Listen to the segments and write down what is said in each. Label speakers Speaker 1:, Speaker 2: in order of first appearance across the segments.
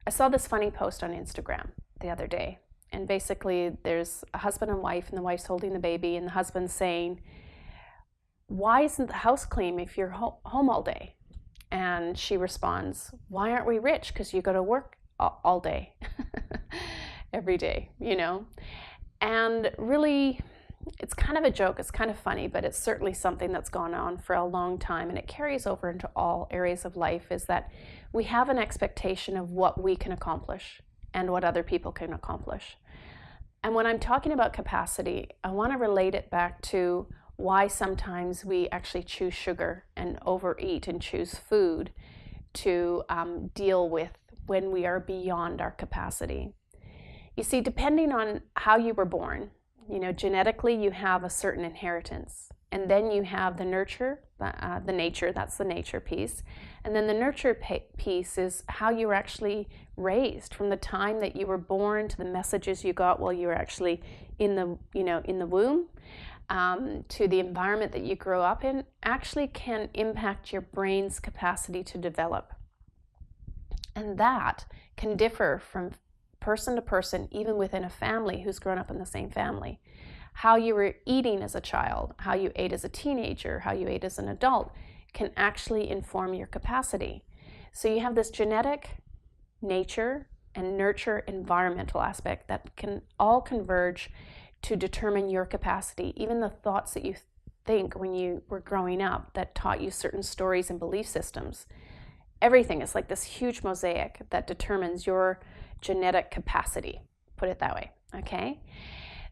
Speaker 1: I saw this funny post on Instagram the other day, and basically there's a husband and wife, and the wife's holding the baby, and the husband's saying, "Why isn't the house clean if you're home all day?" And she responds, "Why aren't we rich? Because you go to work all day, every day, you know?" And really, it's kind of a joke, it's kind of funny, but it's certainly something that's gone on for a long time, and it carries over into all areas of life, is that we have an expectation of what we can accomplish and what other people can accomplish. And when I'm talking about capacity, I want to relate it back to why sometimes we actually choose sugar and overeat and choose food to deal with when we are beyond our capacity. You see, depending on how you were born, genetically you have a certain inheritance, and then you have the nurture, the nature, that's the nature piece, and then the nurture piece is how you were actually raised from the time that you were born to the messages you got while you were actually in the womb, to the environment that you grow up in, actually can impact your brain's capacity to develop. And that can differ from person to person, even within a family who's grown up in the same family. How you were eating as a child, how you ate as a teenager, how you ate as an adult can actually inform your capacity. So you have this genetic, nature, and nurture environmental aspect that can all converge to determine your capacity. Even the thoughts that you think when you were growing up that taught you certain stories and belief systems. Everything is like this huge mosaic that determines your genetic capacity, put it that way, okay?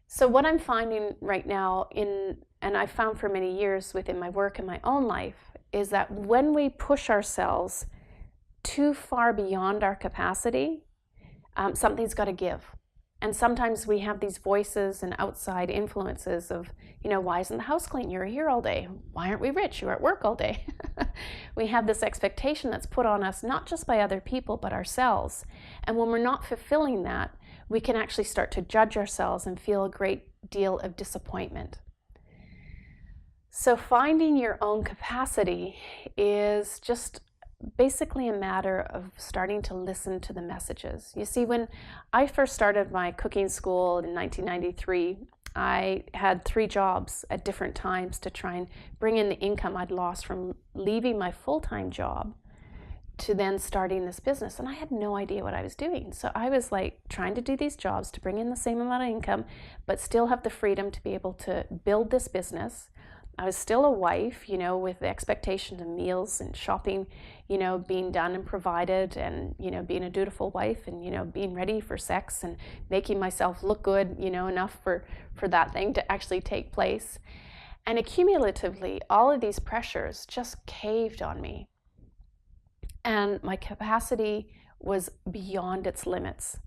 Speaker 1: So what I'm finding right now, and I've found for many years within my work and my own life, is that when we push ourselves too far beyond our capacity, something's got to give. And sometimes we have these voices and outside influences of, why isn't the house clean? You're here all day. Why aren't we rich? You're at work all day. We have this expectation that's put on us, not just by other people, but ourselves. And when we're not fulfilling that, we can actually start to judge ourselves and feel a great deal of disappointment. So finding your own capacity is just basically a matter of starting to listen to the messages. You see, when I first started my cooking school in 1993, I had 3 jobs at different times to try and bring in the income I'd lost from leaving my full-time job to then starting this business. And I had no idea what I was doing. So I was like trying to do these jobs to bring in the same amount of income, but still have the freedom to be able to build this business. I was still a wife, with the expectation of meals and shopping, being done and provided, and, being a dutiful wife, and, being ready for sex and making myself look good, enough for that thing to actually take place. And accumulatively, all of these pressures just caved on me. And my capacity was beyond its limits.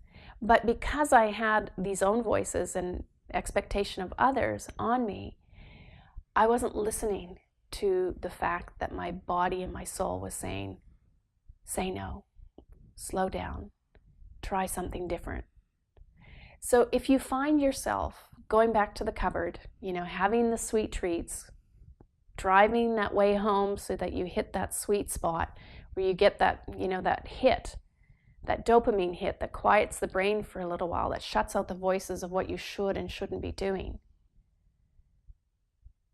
Speaker 1: But because I had these own voices and expectation of others on me, I wasn't listening to the fact that my body and my soul was saying, say no, slow down, try something different. So if you find yourself going back to the cupboard, having the sweet treats, driving that way home so that you hit that sweet spot where you get that, that hit, that dopamine hit that quiets the brain for a little while, that shuts out the voices of what you should and shouldn't be doing.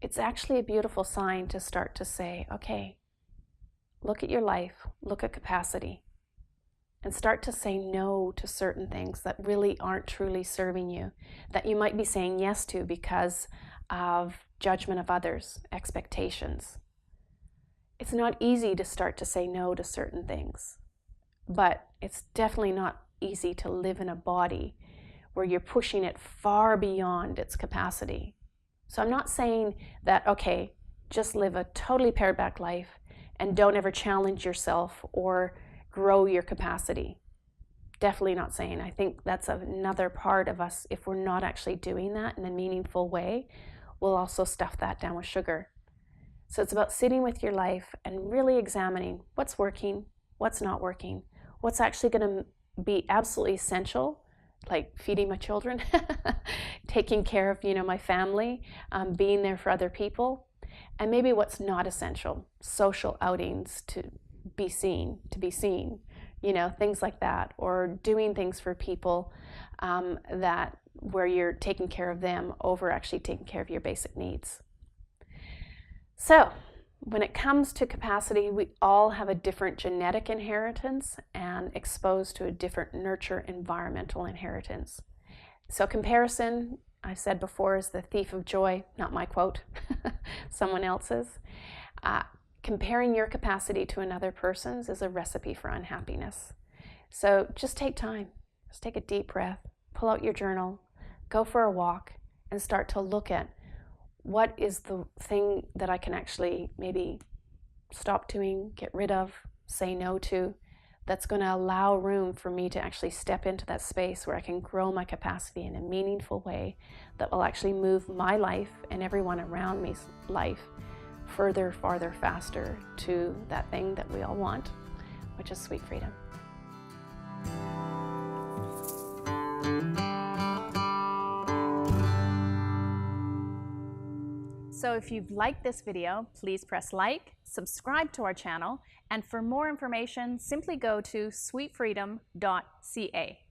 Speaker 1: It's actually a beautiful sign to start to say, okay, look at your life, look at capacity, and start to say no to certain things that really aren't truly serving you, that you might be saying yes to because of judgment of others, expectations. It's not easy to start to say no to certain things, but it's definitely not easy to live in a body where you're pushing it far beyond its capacity. So I'm not saying that, okay, just live a totally pared back life and don't ever challenge yourself or grow your capacity. Definitely not saying. I think that's another part of us. If we're not actually doing that in a meaningful way, we'll also stuff that down with sugar. So it's about sitting with your life and really examining what's working, what's not working, what's actually going to be absolutely essential, like feeding my children, taking care of, my family, being there for other people, and maybe what's not essential, social outings to be seen, things like that, or doing things for people that where you're taking care of them over actually taking care of your basic needs. So when it comes to capacity, we all have a different genetic inheritance and exposed to a different nurture environmental inheritance. So comparison, I said before, is the thief of joy. Not my quote, someone else's. Comparing your capacity to another person's is a recipe for unhappiness. So just take time. Just take a deep breath, pull out your journal, go for a walk, and start to look at what is the thing that I can actually maybe stop doing, get rid of, say no to, that's going to allow room for me to actually step into that space where I can grow my capacity in a meaningful way that will actually move my life and everyone around me's life further, farther, faster to that thing that we all want, which is sweet freedom.
Speaker 2: So if you've liked this video, please press like, subscribe to our channel, and for more information, simply go to sweetfreedom.ca.